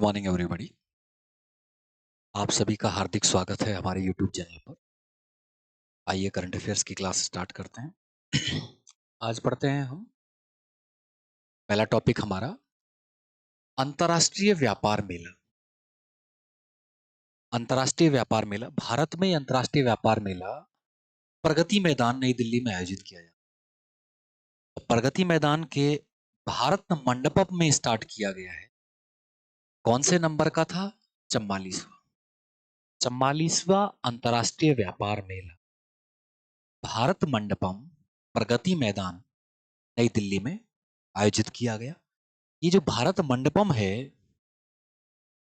Morning everybody. आप सभी का हार्दिक स्वागत है हमारे यूट्यूब चैनल पर। आइए करंट अफेयर्स की क्लास स्टार्ट करते हैं। आज पढ़ते हैं हम पहला टॉपिक हमारा अंतर्राष्ट्रीय व्यापार मेला। अंतर्राष्ट्रीय व्यापार मेला भारत में अंतर्राष्ट्रीय व्यापार मेला प्रगति मैदान नई दिल्ली में आयोजित किया जाता है। प्रगति मैदान के भारत मंडपम में स्टार्ट किया गया है। कौन से नंबर का था? 44वां। 44वां अंतर्राष्ट्रीय व्यापार मेला भारत मंडपम प्रगति मैदान नई दिल्ली में आयोजित किया गया। ये जो भारत मंडपम है,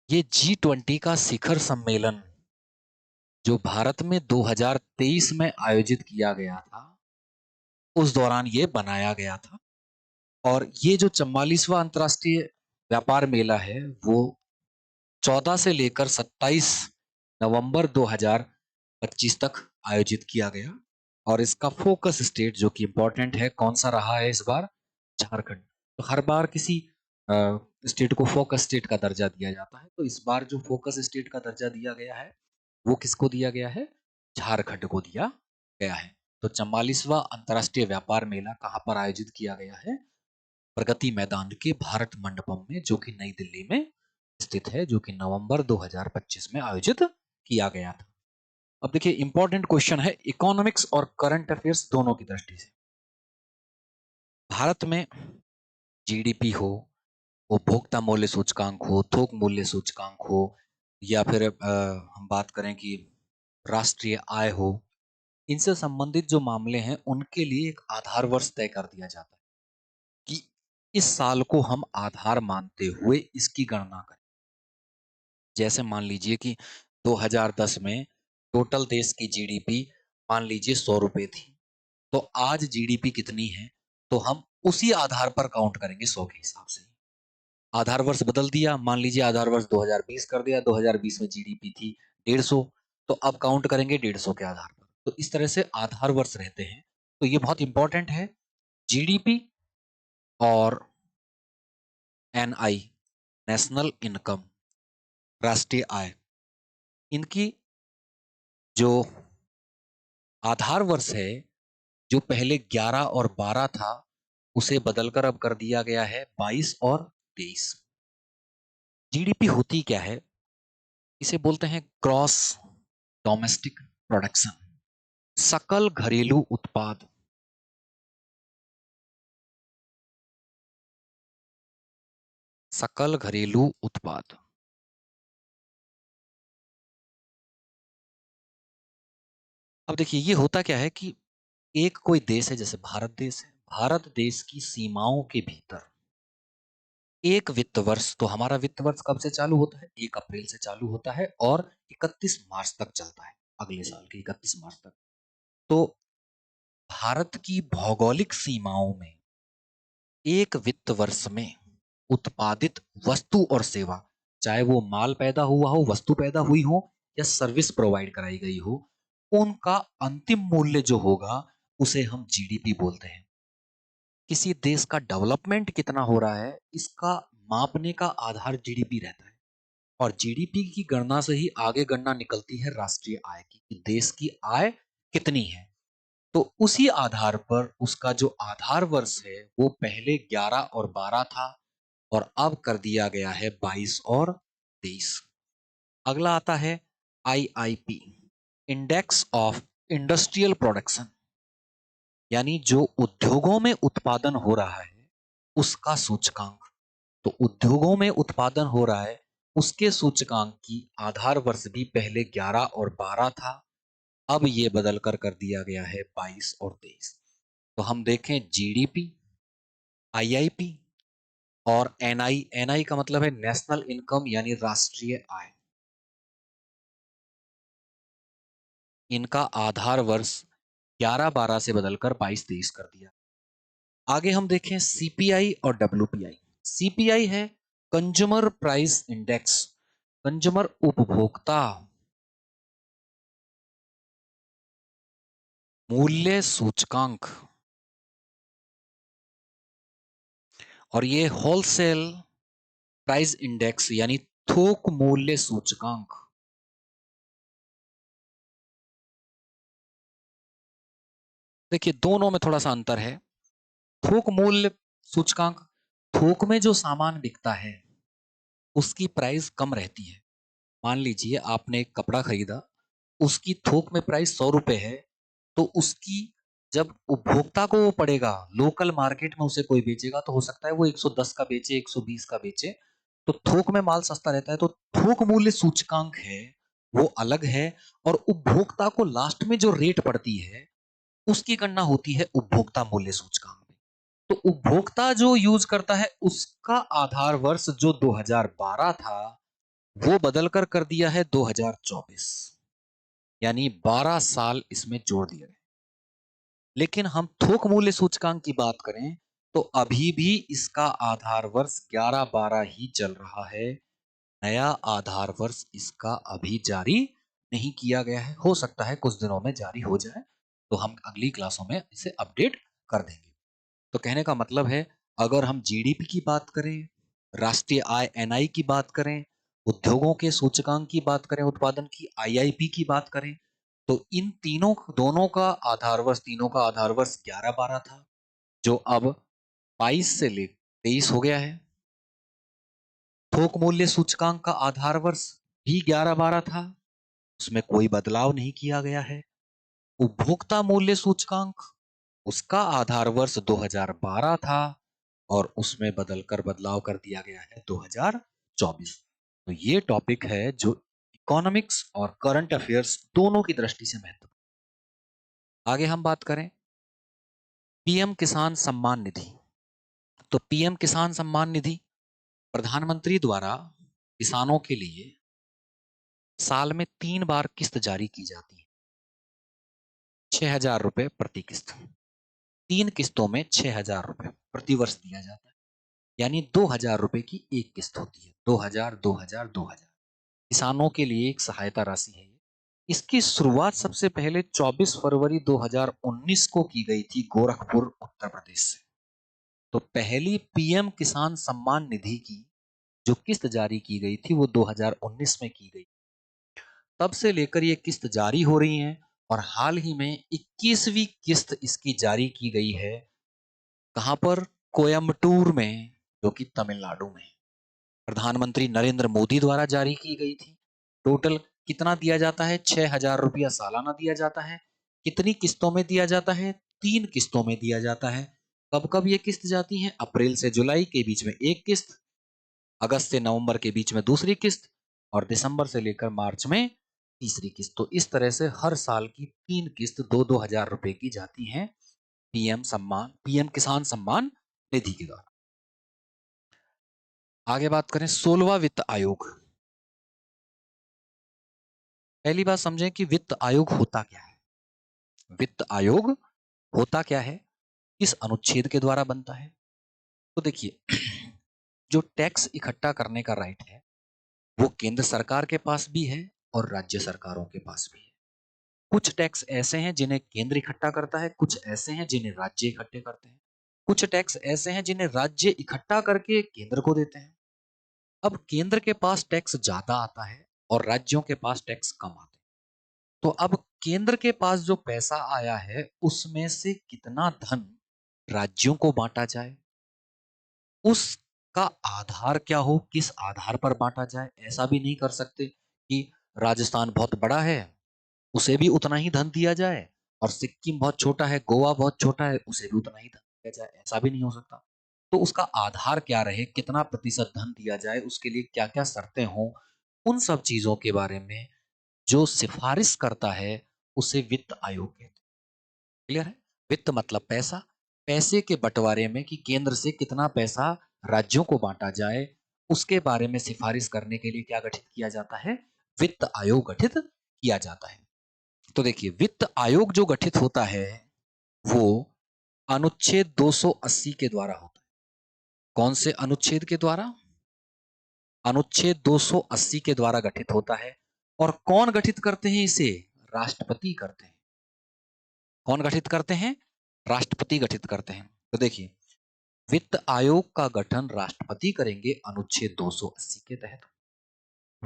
ये G20 का शिखर सम्मेलन जो भारत में 2023 में आयोजित किया गया था, उस दौरान ये बनाया गया था। और ये जो 44वां अंतर्राष्ट्रीय व्यापार मेला है, वो 14 से लेकर 27 नवंबर 2025 तक आयोजित किया गया। और इसका फोकस स्टेट जो कि इंपॉर्टेंट है, कौन सा रहा है इस बार? झारखंड। तो हर बार किसी स्टेट को फोकस स्टेट का दर्जा दिया जाता है, तो इस बार जो फोकस स्टेट का दर्जा दिया गया है, वो किसको दिया गया है? झारखंड को दिया गया है। तो 44वां अंतर्राष्ट्रीय व्यापार मेला कहाँ पर आयोजित किया गया है? प्रगति मैदान के भारत मंडपम में, जो कि नई दिल्ली में स्थित है, जो कि नवंबर 2025 में आयोजित किया गया था। अब देखिए, इंपॉर्टेंट क्वेश्चन है इकोनॉमिक्स और करंट अफेयर्स दोनों की दृष्टि से। भारत में जीडीपी हो, उपभोक्ता मूल्य सूचकांक हो, थोक मूल्य सूचकांक हो, या फिर हम बात करें कि राष्ट्रीय आय हो, इनसे संबंधित जो मामले हैं, उनके लिए एक आधार वर्ष तय कर दिया जाता है कि इस साल को हम आधार मानते हुए इसकी गणना करें। जैसे मान लीजिए कि 2010 में टोटल देश की जीडीपी मान लीजिए 100 रुपए थी, तो आज जीडीपी कितनी है, तो हम उसी आधार पर काउंट करेंगे 100 के हिसाब से। आधार वर्ष बदल दिया, मान लीजिए आधार वर्ष 2020 कर दिया, 2020 में जीडीपी थी 150, तो अब काउंट करेंगे 150 के आधार पर। तो इस तरह से आधार वर्ष रहते हैं। तो ये बहुत इंपॉर्टेंट है। जीडीपी और एनआई, नेशनल इनकम, राष्ट्रीय आय, इनकी जो आधार वर्ष है, जो पहले 11 और 12 था, उसे बदलकर अब कर दिया गया है 22 और 23। जीडीपी होती क्या है? इसे बोलते हैं ग्रॉस डोमेस्टिक प्रोडक्शन, सकल घरेलू उत्पाद। सकल घरेलू उत्पाद। अब देखिए, ये होता क्या है कि एक कोई देश है, जैसे भारत देश है, भारत देश की सीमाओं के भीतर एक वित्त वर्ष, तो हमारा वित्त वर्ष कब से चालू होता है? 1 अप्रैल से चालू होता है और 31 मार्च तक चलता है, अगले साल के 31 मार्च तक। तो भारत की भौगोलिक सीमाओं में एक वित्त वर्ष में उत्पादित वस्तु और सेवा, चाहे वो माल पैदा हुआ हो, वस्तु पैदा हुई हो, या सर्विस प्रोवाइड कराई गई हो, उनका अंतिम मूल्य जो होगा, उसे हम जीडीपी बोलते हैं। किसी देश का डेवलपमेंट कितना हो रहा है, इसका मापने का आधार जीडीपी रहता है। और जीडीपी की गणना से ही आगे गणना निकलती है राष्ट्रीय आय की, कि देश की आय कितनी है। तो उसी आधार पर उसका जो आधार वर्ष है, वो पहले 11 और 12 था, और अब कर दिया गया है 22 और 23। अगला आता है IIP, index of industrial production, यानी जो उद्योगों में उत्पादन हो रहा है उसका सूचकांक। तो उद्योगों में उत्पादन हो रहा है, उसके सूचकांक की आधार वर्ष भी पहले 11 और 12 था, अब ये बदलकर कर दिया गया है 22 और 23। तो हम देखें जीडीपी, आईआईपी और एनआई। एनआई का मतलब है नेशनल इनकम, यानी राष्ट्रीय आय। इनका आधार वर्ष 11-12 से बदलकर 22-23 कर दिया। आगे हम देखें सीपीआई और डब्ल्यूपीआई। सीपीआई है कंज्यूमर प्राइस इंडेक्स, कंज्यूमर उपभोक्ता मूल्य सूचकांक, और ये होलसेल प्राइस इंडेक्स, यानी थोक मूल्य सूचकांक। देखिए दोनों में थोड़ा सा अंतर है। थोक मूल्य सूचकांक, थोक में जो सामान बिकता है उसकी प्राइस कम रहती है। मान लीजिए आपने एक कपड़ा खरीदा, उसकी थोक में प्राइस 100 रुपए है, तो उसकी जब उपभोक्ता को वो पड़ेगा, लोकल मार्केट में उसे कोई बेचेगा तो हो सकता है वो 110 का बेचे, 120 का बेचे। तो थोक में माल सस्ता रहता है, तो थोक मूल्य सूचकांक है वो अलग है। और उपभोक्ता को लास्ट में जो रेट पड़ती है उसकी गणना होती है उपभोक्ता मूल्य सूचकांक में। तो उपभोक्ता जो यूज करता है उसका आधार वर्ष जो 2012 था वो बदलकर कर दिया है 2024, यानी 12 साल इसमें जोड़ दिए गए। लेकिन हम थोक मूल्य सूचकांक की बात करें तो अभी भी इसका आधार वर्ष 11-12 ही चल रहा है। नया आधार वर्ष इसका अभी जारी नहीं किया गया है, हो सकता है कुछ दिनों में जारी हो जाए, तो हम अगली क्लासों में इसे अपडेट कर देंगे। तो कहने का मतलब है, अगर हम जीडीपी की बात करें, राष्ट्रीय आय एनआई की बात करें, उद्योगों के सूचकांक की बात करें, उत्पादन की आईआईपी की बात करें, तो इन तीनों दोनों का आधार वर्ष, तीनों का आधार वर्ष 11-12 था, जो अब 22 से ले 23 हो गया है। थोक मूल्य सूचकांक का आधार वर्ष भी 11-12 था, उसमें कोई बदलाव नहीं किया गया है। उपभोक्ता मूल्य सूचकांक, उसका आधार वर्ष 2012 था और उसमें बदलकर बदलाव कर दिया गया है 2024। तो ये टॉपिक है जो इकोनॉमिक्स और करंट अफेयर्स दोनों की दृष्टि से महत्वपूर्ण। आगे हम बात करें पीएम किसान सम्मान निधि। तो पीएम किसान सम्मान निधि प्रधानमंत्री द्वारा किसानों के लिए साल में 3 बार किस्त जारी की जाती है। 6,000 रुपए प्रति किस्त, 3 किस्तों में 6,000 रुपए प्रति वर्ष दिया जाता है, यानी 2,000 रुपए की एक किस्त होती है। 2,000, 2,000, 2,000 किसानों के लिए एक सहायता राशि है। इसकी शुरुआत सबसे पहले 24 फरवरी 2019 को की गई थी गोरखपुर उत्तर प्रदेश से। तो पहली पीएम किसान सम्मान निधि की जो किस्त जारी की गई थी वो 2019 में की गई। तब से लेकर ये किस्त जारी हो रही है और हाल ही में 21वीं किस्त इसकी जारी की गई है। कहां पर? कोयम्बटूर में, जो कि तमिलनाडु में प्रधानमंत्री नरेंद्र मोदी द्वारा जारी की गई थी। टोटल कितना दिया जाता है? 6,000 रुपया सालाना दिया जाता है। कितनी किस्तों में दिया जाता है? 3 किस्तों में दिया जाता है। कब कब ये किस्त जाती है? अप्रैल से जुलाई के बीच में एक किस्त, अगस्त से नवंबर के बीच में दूसरी किस्त, और दिसंबर से लेकर मार्च में तीसरी किस्त। तो इस तरह से हर साल की 3 किस्त 2-2 हजार रुपए की जाती हैं पीएम किसान सम्मान निधि के द्वारा। आगे बात करें 16वां वित्त आयोग। पहली बात समझें कि वित्त आयोग होता क्या है। वित्त आयोग होता क्या है, किस अनुच्छेद के द्वारा बनता है? तो देखिए जो टैक्स इकट्ठा करने का राइट है वो केंद्र सरकार के पास भी है और राज्य सरकारों के पास भी है। कुछ टैक्स ऐसे हैं जिन्हें केंद्र इकट्ठा करता है, कुछ ऐसे हैं जिन्हें राज्य इकट्ठे करते हैं, कुछ टैक्स ऐसे हैं जिन्हें राज्य इकट्ठा करके केंद्र को देते हैं। अब केंद्र के पास टैक्स ज्यादा आता है और राज्यों के पास टैक्स कम आता है। तो अब केंद्र के पास जो पैसा आया है उसमें से कितना धन राज्यों को बांटा जाए, उसका आधार क्या हो, किस आधार पर बांटा जाए। ऐसा भी नहीं कर सकते कि राजस्थान बहुत बड़ा है उसे भी उतना ही धन दिया जाए, और सिक्किम बहुत छोटा है, गोवा बहुत छोटा है, उसे भी उतना ही धन दिया जाए। ऐसा भी नहीं हो सकता। तो उसका आधार क्या रहे, कितना प्रतिशत धन दिया जाए, उसके लिए क्या क्या शर्तें हों, उन सब चीजों के बारे में जो सिफारिश करता है उसे वित्त आयोग कहते हैं। क्लियर है? वित्त मतलब पैसा, पैसे के बंटवारे में कि केंद्र से कितना पैसा राज्यों को बांटा जाए, उसके बारे में सिफारिश करने के लिए क्या गठित किया जाता है? वित्त आयोग गठित किया जाता है। तो देखिए वित्त आयोग जो गठित होता है वो अनुच्छेद 280 के द्वारा होता है। कौन से अनुच्छेद के द्वारा? अनुच्छेद 280 के द्वारा गठित होता है। और कौन गठित करते हैं इसे? राष्ट्रपति करते हैं। कौन गठित करते हैं? राष्ट्रपति गठित करते हैं। तो देखिए वित्त आयोग का गठन राष्ट्रपति करेंगे अनुच्छेद 280 के तहत।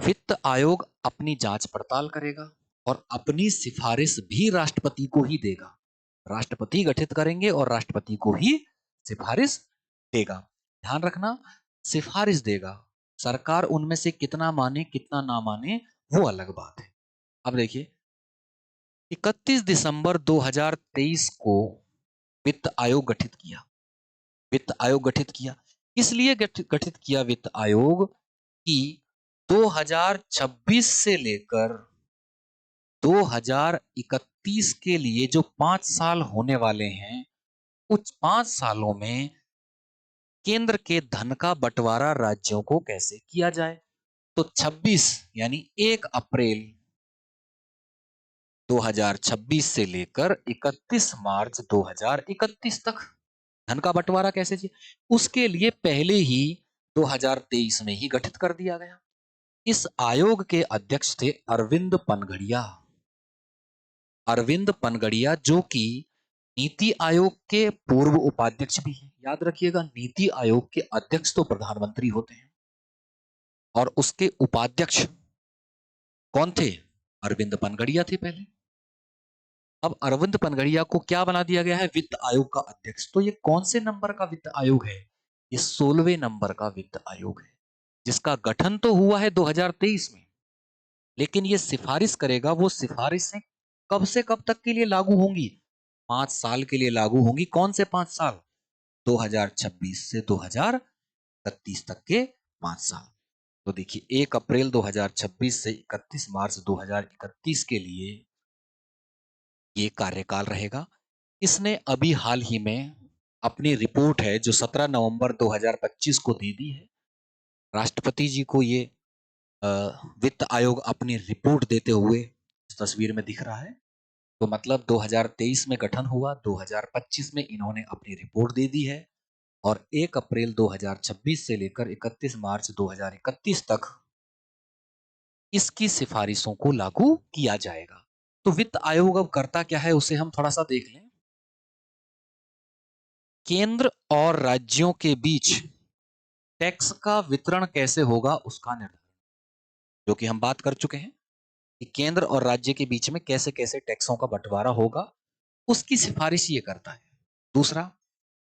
वित्त आयोग अपनी जांच पड़ताल करेगा और अपनी सिफारिश भी राष्ट्रपति को ही देगा। राष्ट्रपति गठित करेंगे और राष्ट्रपति को ही सिफारिश देगा। ध्यान रखना, सिफारिश देगा, सरकार उनमें से कितना माने कितना ना माने वो अलग बात है। अब देखिए, 31 दिसंबर 2023 को वित्त आयोग गठित किया। वित्त आयोग गठित किया, इसलिए गठित किया वित्त आयोग कि 2026 से लेकर 2031 के लिए जो 5 साल होने वाले हैं, उस 5 सालों में केंद्र के धन का बंटवारा राज्यों को कैसे किया जाए। तो 26 यानी 1 अप्रैल 2026 से लेकर 31 मार्च 2031 तक धन का बंटवारा कैसे किया, उसके लिए पहले ही 2023 में ही गठित कर दिया गया। इस आयोग के अध्यक्ष थे अरविंद पनगड़िया। अरविंद पनगड़िया जो कि नीति आयोग के पूर्व उपाध्यक्ष भी हैं। याद रखिएगा, नीति आयोग के अध्यक्ष तो प्रधानमंत्री होते हैं और उसके उपाध्यक्ष कौन थे? अरविंद पनगड़िया थे पहले। अब अरविंद पनगड़िया को क्या बना दिया गया है? वित्त आयोग का अध्यक्ष। तो ये कौन से नंबर का वित्त आयोग है? ये 16वें नंबर का वित्त आयोग है, जिसका गठन तो हुआ है 2023 में, लेकिन ये सिफारिश करेगा। वो सिफारिशें कब से कब तक के लिए लागू होंगी? 5 साल के लिए लागू होंगी। कौन से 5 साल? 2026 से 2031 तक के 5 साल। तो देखिए, 1 अप्रैल 2026 से 31 मार्च 2031 के लिए ये कार्यकाल रहेगा। इसने अभी हाल ही में अपनी रिपोर्ट है जो 17 नवंबर 2025 को दे दी है। राष्ट्रपति जी को ये वित्त आयोग अपनी रिपोर्ट देते हुए इस तस्वीर में दिख रहा है। तो मतलब 2023 में गठन हुआ, 2025 में इन्होंने अपनी रिपोर्ट दे दी है और 1 अप्रैल 2026 से लेकर 31 मार्च 2031 तक इसकी सिफारिशों को लागू किया जाएगा। तो वित्त आयोग अब करता क्या है, उसे हम थोड़ा सा देख लें। केंद्र और राज्यों के बीच टैक्स का वितरण कैसे होगा उसका निर्धारण, जो कि हम बात कर चुके हैं कि केंद्र और राज्य के बीच में कैसे कैसे टैक्सों का बंटवारा होगा, उसकी सिफारिश ये करता है। दूसरा,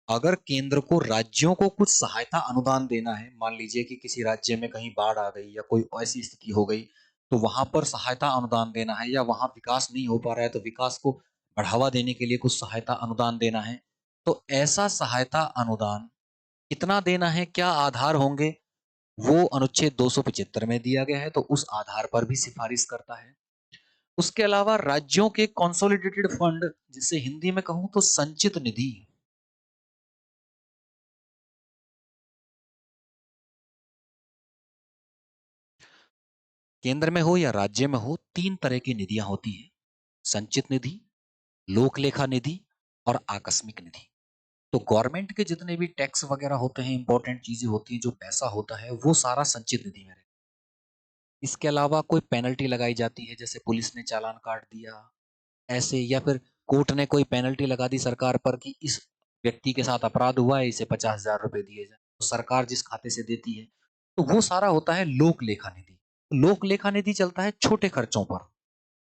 अगर केंद्र को राज्यों को कुछ सहायता अनुदान देना है, मान लीजिए कि किसी राज्य में कहीं बाढ़ आ गई या कोई ऐसी स्थिति हो गई, तो वहां पर सहायता अनुदान देना है, या वहां विकास नहीं हो पा रहा है तो विकास को बढ़ावा देने के लिए कुछ सहायता अनुदान देना है, तो ऐसा सहायता अनुदान कितना देना है, क्या आधार होंगे, वो अनुच्छेद 275 में दिया गया है। तो उस आधार पर भी सिफारिश करता है। उसके अलावा राज्यों के कंसोलिडेटेड फंड, जिसे हिंदी में कहूं तो संचित निधि, केंद्र में हो या राज्य में हो, 3 तरह की निधियां होती है: संचित निधि, लोक लेखा निधि और आकस्मिक निधि। तो गवर्नमेंट के जितने भी टैक्स वगैरह होते हैं, इंपॉर्टेंट चीजें होती हैं, जो पैसा होता है वो सारा संचित निधि में रहता है। इसके अलावा कोई पेनल्टी लगाई जाती है, जैसे पुलिस ने चालान काट दिया ऐसे, या फिर कोर्ट ने कोई पेनल्टी लगा दी सरकार पर कि इस व्यक्ति के साथ अपराध हुआ है, इसे 50,000 रुपए दिए जाए, तो सरकार जिस खाते से देती है, तो वो सारा होता है लोक लेखा निधि। लोक लेखा निधि चलता है छोटे खर्चों पर,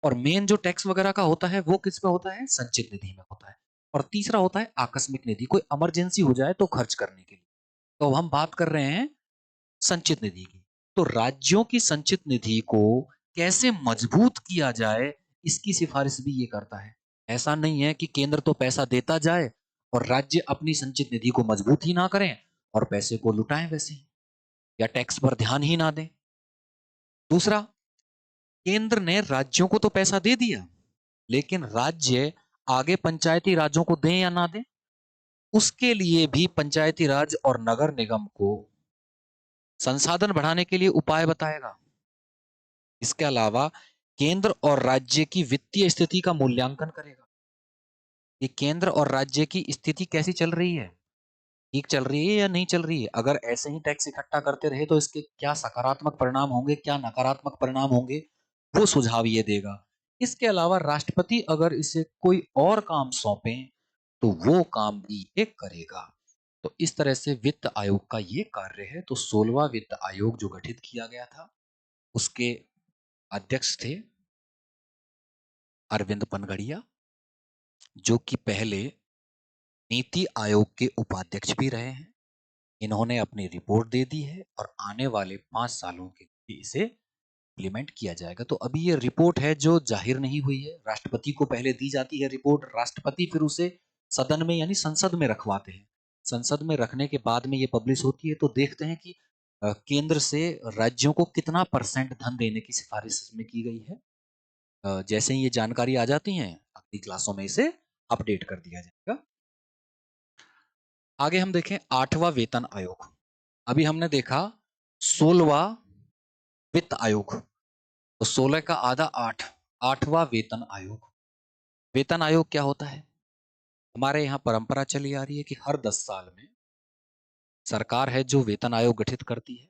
और मेन जो टैक्स वगैरह का होता है वो किस में होता है? संचित निधि में होता है। और तीसरा होता है आकस्मिक निधि, कोई इमरजेंसी हो जाए तो खर्च करने के लिए। तो अब हम बात कर रहे हैं संचित निधि की। तो राज्यों की संचित निधि को कैसे मजबूत किया जाए, इसकी सिफारिश भी ये करता है। ऐसा नहीं है कि केंद्र तो पैसा देता जाए और राज्य अपनी संचित निधि को मजबूत ही ना करें और पैसे को लुटाएं वैसे ही, या टैक्स पर ध्यान ही ना दें। दूसरा, केंद्र ने राज्यों को तो पैसा दे दिया, लेकिन राज्य आगे पंचायती राजों को दें या ना दें, उसके लिए भी पंचायती राज और नगर निगम को संसाधन बढ़ाने के लिए उपाय बताएगा। इसके अलावा केंद्र और राज्य की वित्तीय स्थिति का मूल्यांकन करेगा कि केंद्र और राज्य की स्थिति कैसी चल रही है, ठीक चल रही है या नहीं चल रही है। अगर ऐसे ही टैक्स इकट्ठा करते रहे तो इसके क्या सकारात्मक परिणाम होंगे, क्या नकारात्मक परिणाम होंगे, वो सुझाव ये देगा। इसके अलावा राष्ट्रपति अगर इसे कोई और काम सौंपे तो वो काम भी ये करेगा। तो इस तरह से वित्त आयोग का ये कार्य है। तो 16वां वित्त आयोग जो गठित किया गया था, उसके अध्यक्ष थे अरविंद पनगड़िया, जो कि पहले नीति आयोग के उपाध्यक्ष भी रहे हैं। इन्होंने अपनी रिपोर्ट दे दी है और आने वाले 5 सालों के लिए इसे इम्प्लीमेंट किया जाएगा। तो अभी ये रिपोर्ट है जो जाहिर नहीं हुई है, राष्ट्रपति को पहले दी जाती है रिपोर्ट, राष्ट्रपति फिर उसे सदन में यानी संसद में रखवाते हैं। संसद में रखने के बाद में ये पब्लिश होती है, तो देखते हैं कि केंद्र से राज्यों को कितना परसेंट धन देने की सिफारिश इसमें की गई है। जैसे ही ये जानकारी आ जाती है, अगली क्लासों में इसे अपडेट कर दिया जाएगा। आगे हम देखें 8वां वेतन आयोग। अभी हमने देखा 16वां वित्त आयोग, तो 16 का आधा 8, 8वां वेतन आयोग। वेतन आयोग क्या होता है? हमारे यहाँ परंपरा चली आ रही है कि हर 10 साल में सरकार है जो वेतन आयोग गठित करती है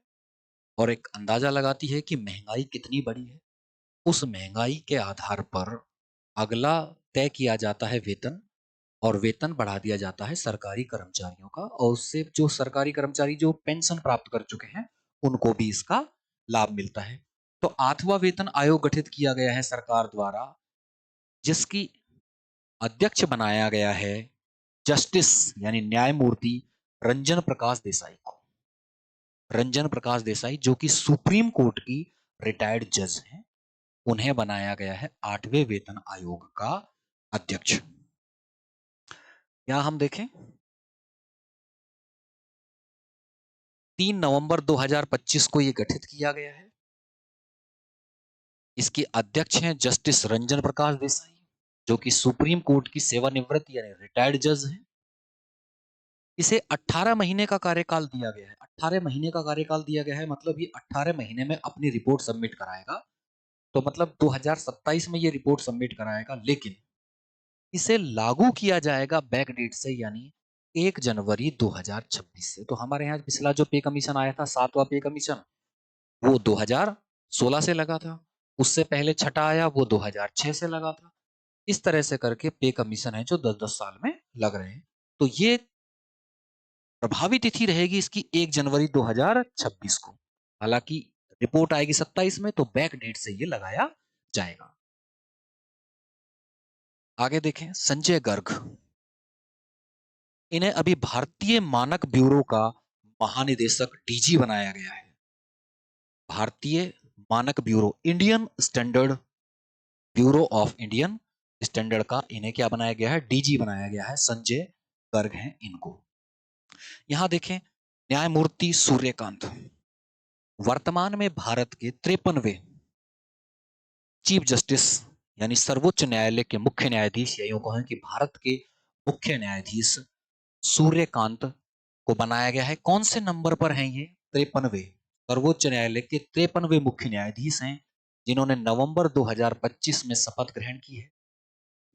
और एक अंदाजा लगाती है कि महंगाई कितनी बढ़ी है। उस महंगाई के आधार पर अगला तय किया जाता है वेतन, और वेतन बढ़ा दिया जाता है सरकारी कर्मचारियों का, और उससे जो सरकारी कर्मचारी जो पेंशन प्राप्त कर चुके हैं उनको भी इसका लाभ मिलता है। तो 8वां वेतन आयोग गठित किया गया है सरकार द्वारा, जिसकी अध्यक्ष बनाया गया है जस्टिस यानी न्यायमूर्ति रंजन प्रकाश देसाई को। रंजन प्रकाश देसाई जो कि सुप्रीम कोर्ट की रिटायर्ड जज हैं, उन्हें बनाया गया है 8वें वेतन आयोग का अध्यक्ष। यहां हम देखें 3 नवंबर 2025 को यह गठित किया गया है। इसके अध्यक्ष हैं जस्टिस रंजन प्रकाश देसाई, जो कि सुप्रीम कोर्ट की सेवानिवृत्त यानी रिटायर्ड जज हैं। इसे 18 महीने का कार्यकाल दिया गया है। 18 महीने का कार्यकाल दिया गया है, मतलब ये 18 महीने में अपनी रिपोर्ट सबमिट कराएगा। तो मतलब 2027 में ये रिपोर्ट सबमिट कराएगा, लेकिन इसे लागू किया जाएगा बैक डेट से यानी 1 जनवरी 2026 से। तो हमारे यहाँ पिछला जो पे कमीशन आया था, 7वां पे कमीशन, वो 2016 से लगा था। उससे पहले छठा आया वो 2006 से लगा था। इस तरह से करके पे कमीशन है जो 10-10 साल में लग रहे हैं। तो ये प्रभावी तिथि रहेगी इसकी 1 जनवरी 2026 को। हालांकि रिपोर्ट आएगी 27 में, तो बैक डेट से ये लगाया जाएगा। आगे देखें संजय गर्ग। इन्हें अभी भारतीय मानक ब्यूरो का महानिदेशक डीजी बनाया गया है। भारतीय मानक bureau, Indian standard bureau of Indian standard का इन्हें क्या बनाया गया है? डीजी बनाया गया है। संजय गर्ग हैं इनको। यहां देखें न्यायमूर्ति सूर्यकांत, वर्तमान में भारत के 53वें चीफ जस्टिस यानी सर्वोच्च न्यायालय के मुख्य न्यायाधीश, या यूं कहें कि भारत के मुख्य न्यायाधीश सूर्यकांत को बनाया गया है। कौन से नंबर पर हैं ये? 53वें। सर्वोच्च न्यायालय के 53वें मुख्य न्यायाधीश हैं, जिन्होंने नवंबर 2025 में शपथ ग्रहण की है।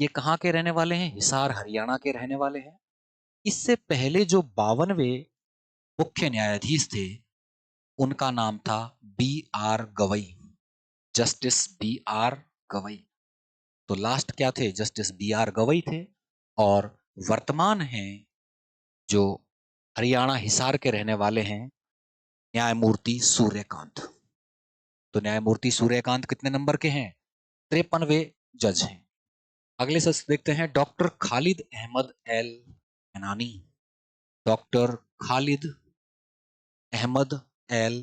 ये कहाँ के रहने वाले हैं? हिसार हरियाणा के रहने वाले हैं। इससे पहले जो 52वें मुख्य न्यायाधीश थे, उनका नाम था B R Gavai, justice B R Gavai. तो लास्ट क्या थे? जस्टिस बी आर गवई थे। और वर्तमान हैं जो हरियाणा हिसार के रहने वाले हैं, न्यायमूर्ति सूर्यकांत। तो न्यायमूर्ति सूर्यकांत कितने नंबर के हैं? 53वें जज हैं। अगले सच देखते हैं doctor Khalid Ahmed El Enani. Doctor Khalid Ahmed El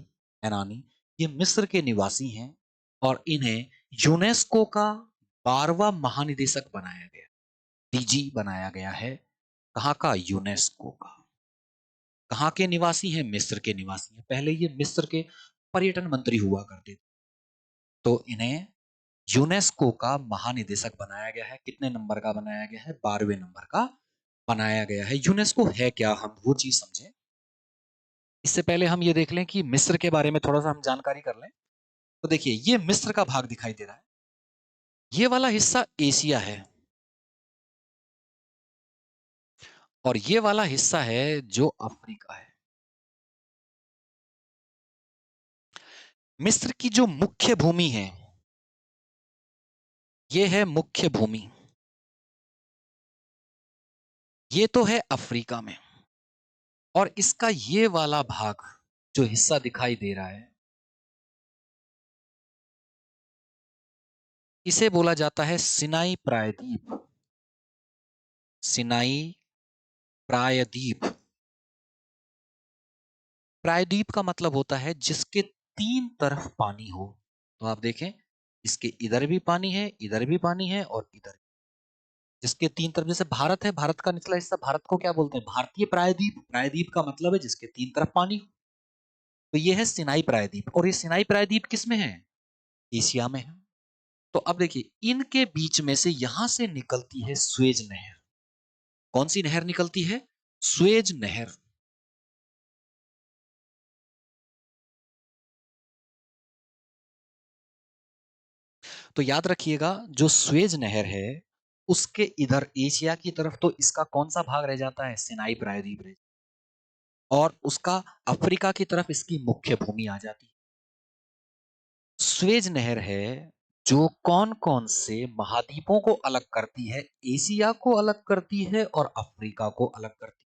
Enani ये मिस्र के निवासी हैं और इन्हें यूनेस्को का 12वां महानिदेशक बनाया गया, डीजी बनाया गया है। कहां का? यूनेस्को का। कहां के निवासी हैं? मिस्र के निवासी हैं। पहले ये मिस्र के पर्यटन मंत्री हुआ करते थे। तो इन्हें यूनेस्को का महानिदेशक बनाया गया है। कितने नंबर का बनाया गया है? 12वें नंबर का बनाया गया है। यूनेस्को है क्या, हम वो चीज समझें। इससे पहले हम ये देख लें कि मिस्र के बारे में थोड़ा सा हम जानकारी कर लें। तो देखिए ये मिस्र का भाग दिखाई दे रहा है, ये वाला हिस्सा एशिया है और ये वाला हिस्सा है जो अफ्रीका है। मिस्र की जो मुख्य भूमि है, ये है मुख्य भूमि, ये तो है अफ्रीका में। और इसका ये वाला भाग जो हिस्सा दिखाई दे रहा है, इसे बोला जाता है सिनाई प्रायद्वीप। सिनाई प्रायद्वीप। प्रायद्वीप का मतलब होता है जिसके तीन तरफ पानी हो। तो आप देखें, इसके इधर भी पानी है, इधर भी पानी है और इधर, जिसके तीन तरफ, जैसे भारत है, भारत का निचला हिस्सा, भारत को क्या बोलते हैं? भारतीय प्रायद्वीप। प्रायद्वीप का मतलब है जिसके तीन तरफ पानी हो। तो ये है सिनाई प्रायद्वीप। और ये सिनाई प्रायद्वीप किस में है? एशिया में है। तो अब देखिए, इनके बीच में से यहां से निकलती है स्वेज नहर। कौन सी नहर निकलती है? स्वेज नहर। तो याद रखिएगा, जो स्वेज नहर है उसके इधर एशिया की तरफ तो इसका कौन सा भाग रह जाता है? सिनाई प्रायद्वीप रह, और उसका अफ्रीका की तरफ इसकी मुख्य भूमि आ जाती है। स्वेज नहर है जो कौन कौन से महाद्वीपों को अलग करती है? एशिया को अलग करती है और अफ्रीका को अलग करती है।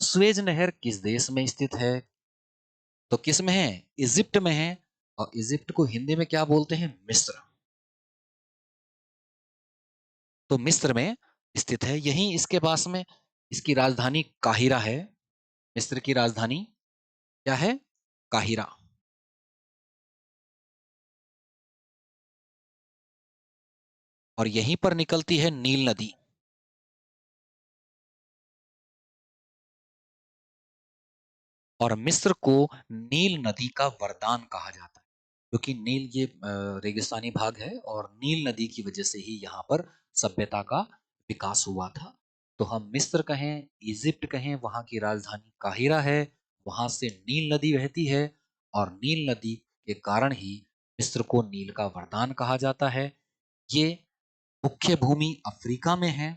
स्वेज नहर किस देश में स्थित है? तो किस में है? इजिप्ट में है। और इजिप्ट को हिंदी में क्या बोलते हैं? मिस्र। तो मिस्र में स्थित है। यहीं इसके पास में इसकी राजधानी काहिरा है। मिस्र की राजधानी क्या है? काहिरा। और यहीं पर निकलती है नील नदी। और मिस्र को नील नदी का वरदान कहा जाता है, क्योंकि नील ये रेगिस्तानी भाग है और नील नदी की वजह से ही यहाँ पर सभ्यता का विकास हुआ था। तो हम मिस्र कहें, इजिप्ट कहें, वहाँ की राजधानी काहिरा है। वहां से नील नदी बहती है और नील नदी के कारण ही मिस्र को नील का वरदान कहा जाता है। ये मुख्य भूमि अफ्रीका में है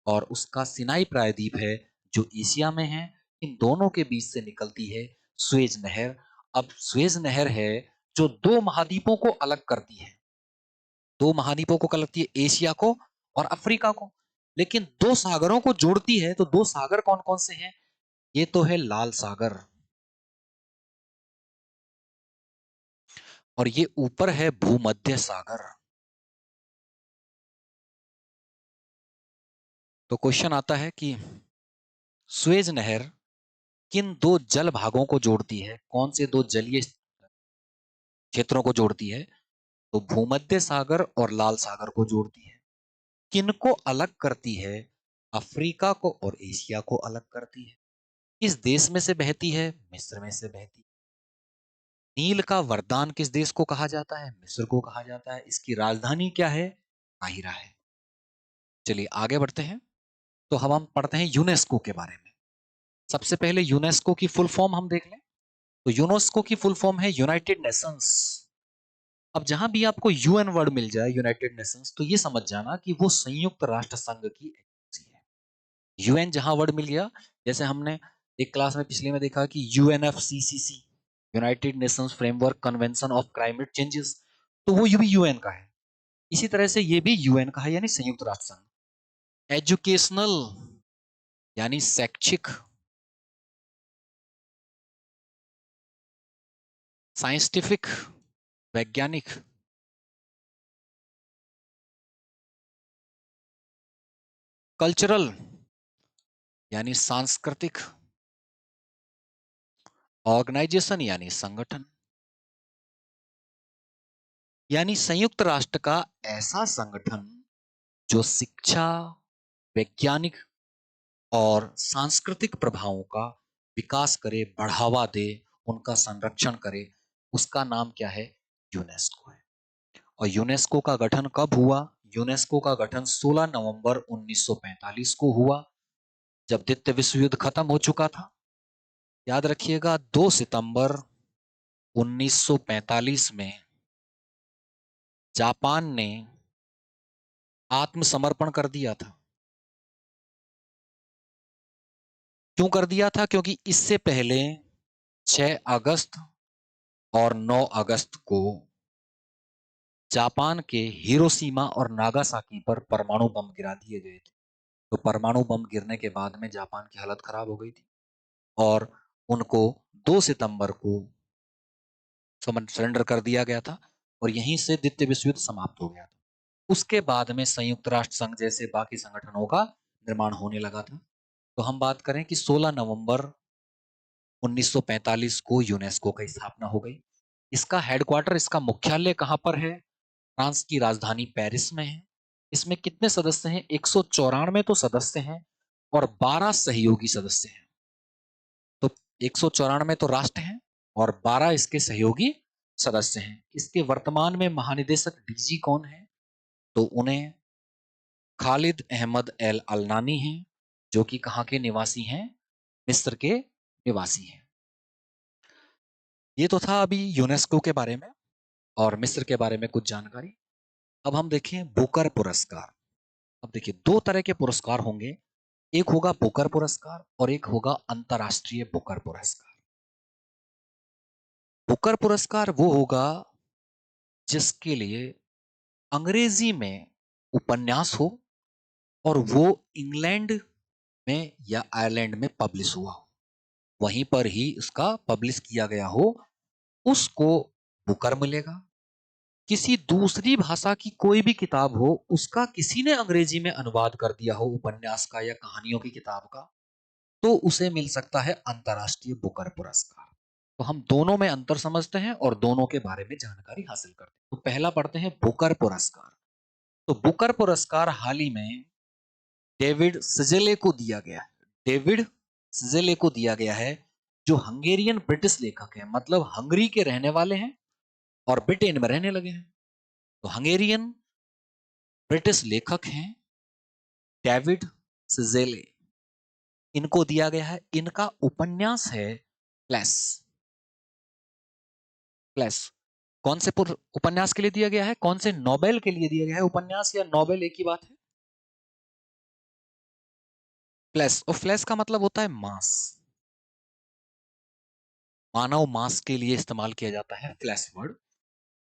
और उसका सिनाई प्रायद्वीप है जो एशिया में है। इन दोनों के बीच से निकलती है स्वेज नहर। अब स्वेज नहर है जो दो महाद्वीपों को अलग करती है। दो महाद्वीपों को अलग करती है, एशिया को और अफ्रीका को। लेकिन दो सागरों को जोड़ती है। तो दो सागर कौन कौन से हैं? ये तो है लाल सागर, और ये ऊपर है भूमध्य सागर। तो क्वेश्चन आता है कि स्वेज नहर किन दो जल भागों को जोड़ती है? कौन से दो जलीय क्षेत्रों को जोड़ती है? तो भूमध्य सागर और लाल सागर को जोड़ती है। किनको अलग करती है? अफ्रीका को और एशिया को अलग करती है। किस देश में से बहती है? मिस्र में से बहती है। नील का वरदान किस देश को कहा जाता है? मिस्र को कहा जाता है। इसकी राजधानी क्या है? काहिरा है। चलिए आगे बढ़ते हैं। तो हम पढ़ते हैं यूनेस्को के बारे में। सबसे पहले यूनेस्को की फुल फॉर्म हम देख लें। तो यूनेस्को की फुल फॉर्म है यूनाइटेड नेशंस। अब जहां भी आपको यूएन वर्ड मिल जाए, यूनाइटेड नेशंस, तो ये समझ जाना कि वो संयुक्त राष्ट्र संघ की एजेंसी है। यूएन जहां वर्ड मिल गया, जैसे हमने एक क्लास में पिछले में देखा कि UNFCCC, United Nations framework convention of climate changes, तो वो भी यूएन का है। इसी तरह से ये भी यूएन का है, यानी संयुक्त राष्ट्र संघ। एजुकेशनल यानी शैक्षिक, साइंटिफिक वैज्ञानिक, कल्चरल यानी सांस्कृतिक, ऑर्गेनाइजेशन यानी संगठन। यानी संयुक्त राष्ट्र का ऐसा संगठन जो शिक्षा, वैज्ञानिक और सांस्कृतिक प्रभावों का विकास करे, बढ़ावा दे, उनका संरक्षण करे, उसका नाम क्या है? यूनेस्को है। और यूनेस्को का गठन कब हुआ? यूनेस्को का गठन 16 नवंबर 1945 को हुआ, जब द्वितीय विश्व युद्ध खत्म हो चुका था। याद रखिएगा, 2 सितंबर 1945 में जापान ने आत्मसमर्पण कर दिया था। क्यों कर दिया था? क्योंकि इससे पहले 6 अगस्त और 9 अगस्त को जापान के हिरोशिमा और नागासाकी पर परमाणु बम गिरा दिए गए थे। तो परमाणु बम गिरने के बाद में जापान की हालत खराब हो गई थी और उनको 2 सितंबर को सरेंडर कर दिया गया था और यहीं से द्वितीय विश्व युद्ध समाप्त हो गया था। उसके बाद में संयुक्त राष्ट्र संघ जैसे बाकी संगठनों का निर्माण होने लगा था। तो हम बात करें कि 16 नवंबर 1945 को यूनेस्को की स्थापना हो गई। इसका हेडक्वार्टर, इसका मुख्यालय कहाँ पर है? फ्रांस की राजधानी पेरिस में है। इसमें कितने सदस्य हैं? 194 तो सदस्य हैं और 12 सहयोगी सदस्य हैं। तो 194 तो राष्ट्र हैं और 12 इसके सहयोगी सदस्य हैं। इसके वर्तमान में महानिदेशक डीजी कौन है? तो उन्हें खालिद अहमद एल अलनानी हैं, जो कि कहाँ के निवासी हैं? मिस्र के निवासी हैं। ये तो था अभी यूनेस्को के बारे में और मिस्र के बारे में कुछ जानकारी। अब हम देखें बुकर पुरस्कार। अब देखिए, दो तरह के पुरस्कार होंगे, एक होगा बुकर पुरस्कार और एक होगा अंतरराष्ट्रीय बुकर पुरस्कार। बुकर पुरस्कार वो होगा जिसके लिए अंग्रेजी में उपन्यास हो और वो इंग्लैंड में या आयरलैंड में पब्लिश हुआ हो, वहीं पर ही इसका पब्लिश किया गया हो, उसको बुकर मिलेगा। किसी दूसरी भाषा की कोई भी किताब हो, उसका किसी ने अंग्रेजी में अनुवाद कर दिया हो, उपन्यास का या कहानियों की किताब का, तो उसे मिल सकता है अंतरराष्ट्रीय बुकर पुरस्कार। तो हम दोनों में अंतर समझते हैं और दोनों के बारे में जानकारी हासिल करते हैं। तो पहला पढ़ते हैं बुकर पुरस्कार। तो बुकर पुरस्कार हाल ही में डेविड सिजेले को दिया गया है। डेविड सिजेले को दिया गया है, जो हंगेरियन ब्रिटिश लेखक हैं, मतलब हंगरी के रहने वाले हैं और ब्रिटेन में रहने लगे हैं। तो हंगेरियन ब्रिटिश लेखक हैं डेविड सिजेले, इनको दिया गया है। इनका उपन्यास है प्लेस। प्लेस कौन से उपन्यास के लिए दिया गया है? कौन से नोबेल के लिए दिया गया है? उपन्यास या नोबेल एक ही बात है। फ्लैश, और फ्लैश का मतलब होता है मांस, मानव मांस के लिए इस्तेमाल किया जाता है फ्लैश वर्ड।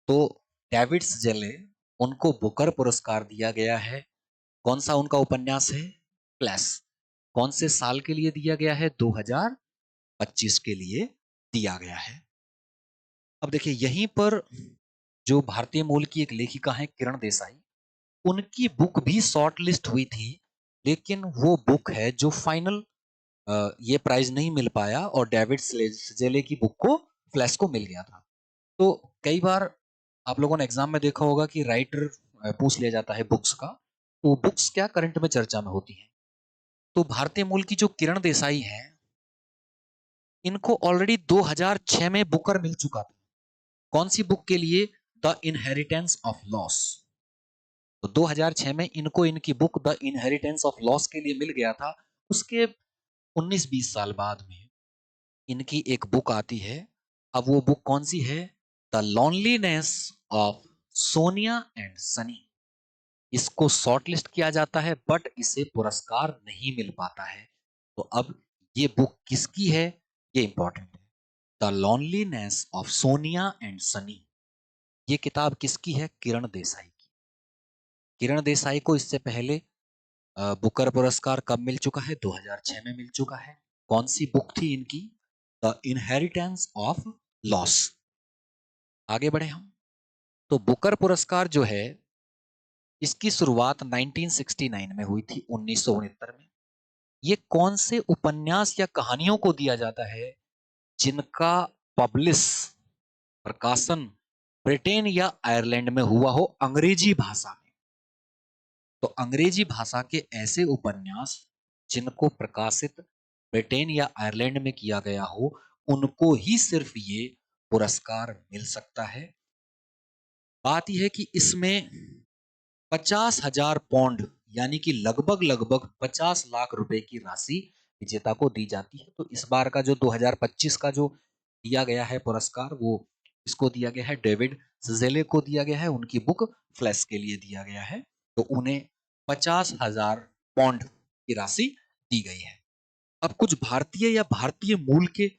तो डेविड जेले, उनको बुकर पुरस्कार दिया गया है। कौन सा उनका उपन्यास है? फ्लैश। कौन से साल के लिए दिया गया है? 2025 के लिए दिया गया है। अब देखिए, यहीं पर जो भारतीय मूल की एक लेखिका है किरण देसाई, उनकी बुक भी शॉर्ट लिस्ट हुई थी, लेकिन वो बुक है जो फाइनल ये प्राइज नहीं मिल पाया और डेविड सजेले की बुक को फ्लैश को मिल गया था। तो कई बार आप लोगों ने एग्जाम में देखा होगा कि राइटर पूछ लिया जाता है बुक्स का, तो बुक्स क्या करंट में चर्चा में होती हैं। तो भारतीय मूल की जो किरण देसाई हैं, इनको ऑलरेडी 2006 में बुकर मिल चुका था। कौन सी बुक के लिए? The inheritance of loss. तो 2006 में इनको इनकी book the inheritance of loss के लिए मिल गया था। उसके 19-20 साल बाद में इनकी एक बुक आती है। अब वो बुक कौन सी है? The loneliness of Sonia and Sunny. इसको शॉर्टलिस्ट किया जाता है, बट इसे पुरस्कार नहीं मिल पाता है। तो अब ये बुक किसकी है, ये इंपॉर्टेंट है। The loneliness of Sonia and Sunny, ये किताब किसकी है? किरण देसाई की। किरण देसाई को इससे पहले बुकर पुरस्कार कब मिल चुका है? 2006 में मिल चुका है। कौन सी बुक थी इनकी? The inheritance of loss. आगे बढ़े हम। तो बुकर पुरस्कार जो है, इसकी शुरुआत 1969 में हुई थी, 1969 में। ये कौन से उपन्यास या कहानियों को दिया जाता है जिनका पब्लिश, प्रकाशन ब्रिटेन या आयरलैंड में हुआ हो अंग्रेजी भाषा में। तो अंग्रेजी भाषा के ऐसे उपन्यास जिनको प्रकाशित ब्रिटेन या आयरलैंड में किया गया हो, उनको ही सिर्फ ये पुरस्कार मिल सकता है। बात यह है कि इसमें 50,000 पौंड, यानी कि लगभग लगभग 50 लाख रुपए की राशि विजेता को दी जाती है। तो इस बार का जो 2025 का जो दिया गया है पुरस्कार, वो इसको दिया गया है, डेविड सजेले को दिया गया है, उनकी बुक फ्लैश के लिए दिया गया है। तो उन्हें 50,000 पौंड की राशि दी गई है। अब कुछ भारतीय या भारतीय मूल के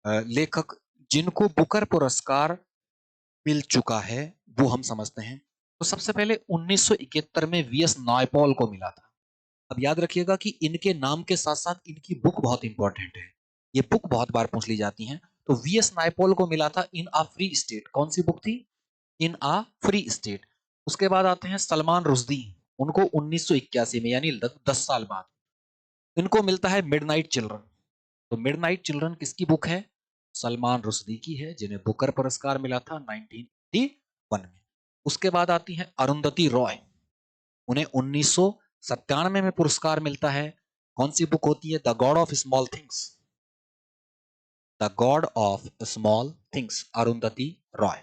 लेखक जिनको बुकर पुरस्कार मिल चुका है, वो हम समझते हैं। तो सबसे पहले 1971 में वीएस नायपॉल को मिला था। अब याद रखिएगा कि इनके नाम के साथ साथ इनकी बुक बहुत इंपॉर्टेंट है, ये बुक बहुत बार पूछ ली जाती हैं। तो वीएस नायपॉल को मिला था इन आ फ्री स्टेट। कौन सी बुक थी? इन आ फ्री स्टेट। उसके बाद आते हैं सलमान रुश्दी, उनको 1981 में यानी 10 साल बाद इनको मिलता है मिडनाइट चिल्ड्रन। तो मिडनाइट चिल्ड्रन किसकी बुक है? सलमान रुश्दी की है, जिन्हें बुकर पुरस्कार मिला था 1981 में। उसके बाद आती है अरुंधति रॉय, उन्हें 1997 में पुरस्कार मिलता है। कौन सी बुक होती है? The God of small things, the God of small things, Arundhati Roy.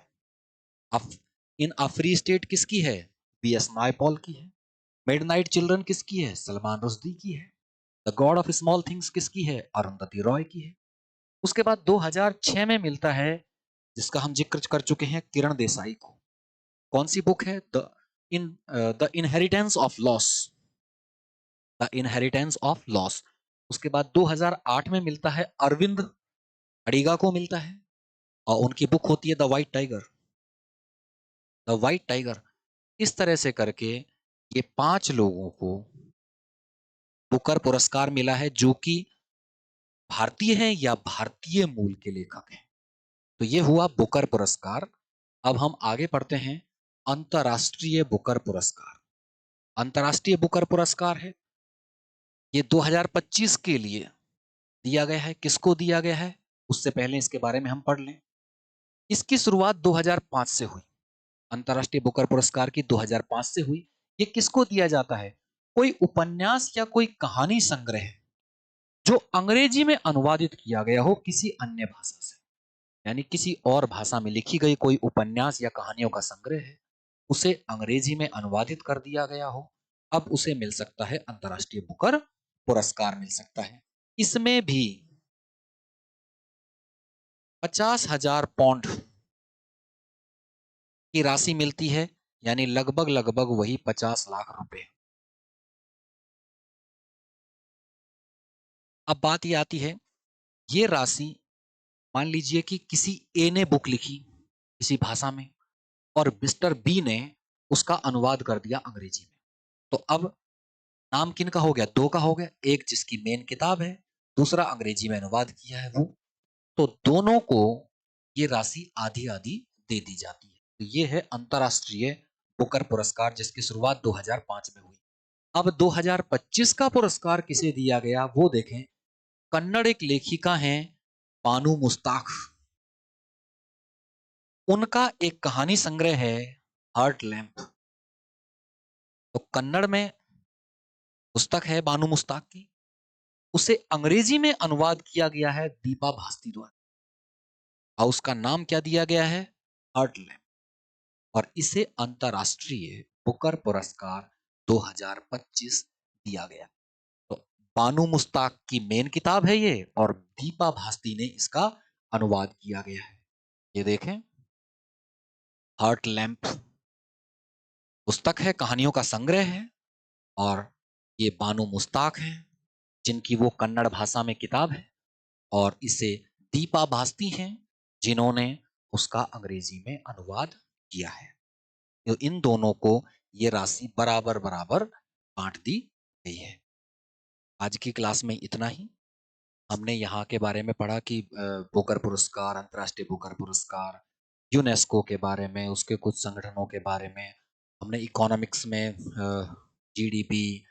In a free state किसकी है? बी.एस. नायपॉल की है। मिडनाइट चिल्ड्रन किसकी है? सलमान रुश्दी की है। The God of small things किसकी है? अरुंधति रॉय की है। उसके बाद 2006 में मिलता है, जिसका हम जिक्र कर चुके हैं, किरण देसाई को। कौन सी बुक है? The inheritance of loss, the inheritance of loss. उसके बाद 2008 में मिलता है अरविंद अडिगा को मिलता है, और उनकी बुक होती है the white tiger, the white tiger. इस तरह से करके ये 5 लोगों को बुकर पुरस्कार मिला है, जो कि भारतीय हैं या भारतीय मूल के लेखक हैं। तो ये हुआ बुकर पुरस्कार। अब हम आगे पढ़ते हैं अंतरराष्ट्रीय बुकर पुरस्कार। अंतरराष्ट्रीय बुकर पुरस्कार है, ये 2025 के लिए दिया गया है। किसको दिया गया है, उससे पहले इसके बारे में हम पढ़ लें। इसकी शुरुआत 2005 से हुई, अंतरराष्ट्रीय बुकर पुरस्कार की 2005 से हुई। ये किसको दिया जाता है? कोई उपन्यास या कोई कहानी संग्रह जो अंग्रेजी में अनुवादित किया गया हो किसी अन्य भाषा से, यानी किसी और भाषा में लिखी गई कोई उपन्यास या कहानियों का संग्रह है, उसे अंग्रेजी में अनुवादित कर दिया गया हो, अब उसे मिल सकता है अंतरराष्ट्रीय बुकर पुरस्कार मिल सकता है। इसमें भी 50,000 पाउंड की राशि मिलती है, यानी लगभग लगभग वही 50 लाख रुपए। अब बात ये आती है, ये राशि, मान लीजिए कि किसी ए ने बुक लिखी किसी भाषा में और मिस्टर बी ने उसका अनुवाद कर दिया अंग्रेजी में, तो अब नाम किन का हो गया? 2 का हो गया, एक जिसकी मेन किताब है, दूसरा अंग्रेजी में अनुवाद किया है वो। तो दोनों को ये राशि आधी आधी दे दी जाती है। तो ये है अंतरराष्ट्रीय बुकर पुरस्कार, जिसकी शुरुआत 2005 में हुई। अब 2025 का पुरस्कार किसे दिया गया वो देखें। कन्नड़ एक लेखिका हैं बानू मुस्ताक, उनका एक कहानी संग्रह है हार्ट लैम्प। तो कन्नड़ में पुस्तक है बानू मुस्ताक की, उसे अंग्रेजी में अनुवाद किया गया है दीपा भास्ती द्वारा, और उसका नाम क्या दिया गया है? Heart lamp. और इसे अंतरराष्ट्रीय बुकर पुरस्कार 2025 दिया गया। तो बानू मुस्ताक की मेन किताब है ये, और दीपा भास्ती ने इसका अनुवाद किया गया है। ये देखें, हार्ट लैम्प पुस्तक है, कहानियों का संग्रह है, और ये बानू मुस्ताक हैं जिनकी वो कन्नड़ भाषा में किताब है, और इसे दीपा भास्ती हैं जिन्होंने उसका अंग्रेजी में अनुवाद किया है। तो इन दोनों को ये राशि बराबर बराबर बांट दी गई है। आज की क्लास में इतना ही। हमने यहाँ के बारे में पढ़ा कि बुकर पुरस्कार, अंतर्राष्ट्रीय बुकर पुरस्कार, यूनेस्को के बारे में, उसके कुछ संगठनों के बारे में। हमने इकोनॉमिक्स में जीडीपी,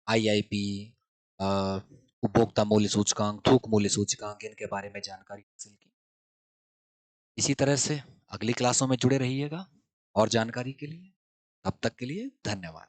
आईआईपी, उपभोक्ता मूल्य सूचकांक, थोक मूल्य सूचकांक, इनके बारे में जानकारी हासिल की। इसी तरह से अगली क्लासों में जुड़े रहिएगा और जानकारी के लिए। तब तक के लिए धन्यवाद।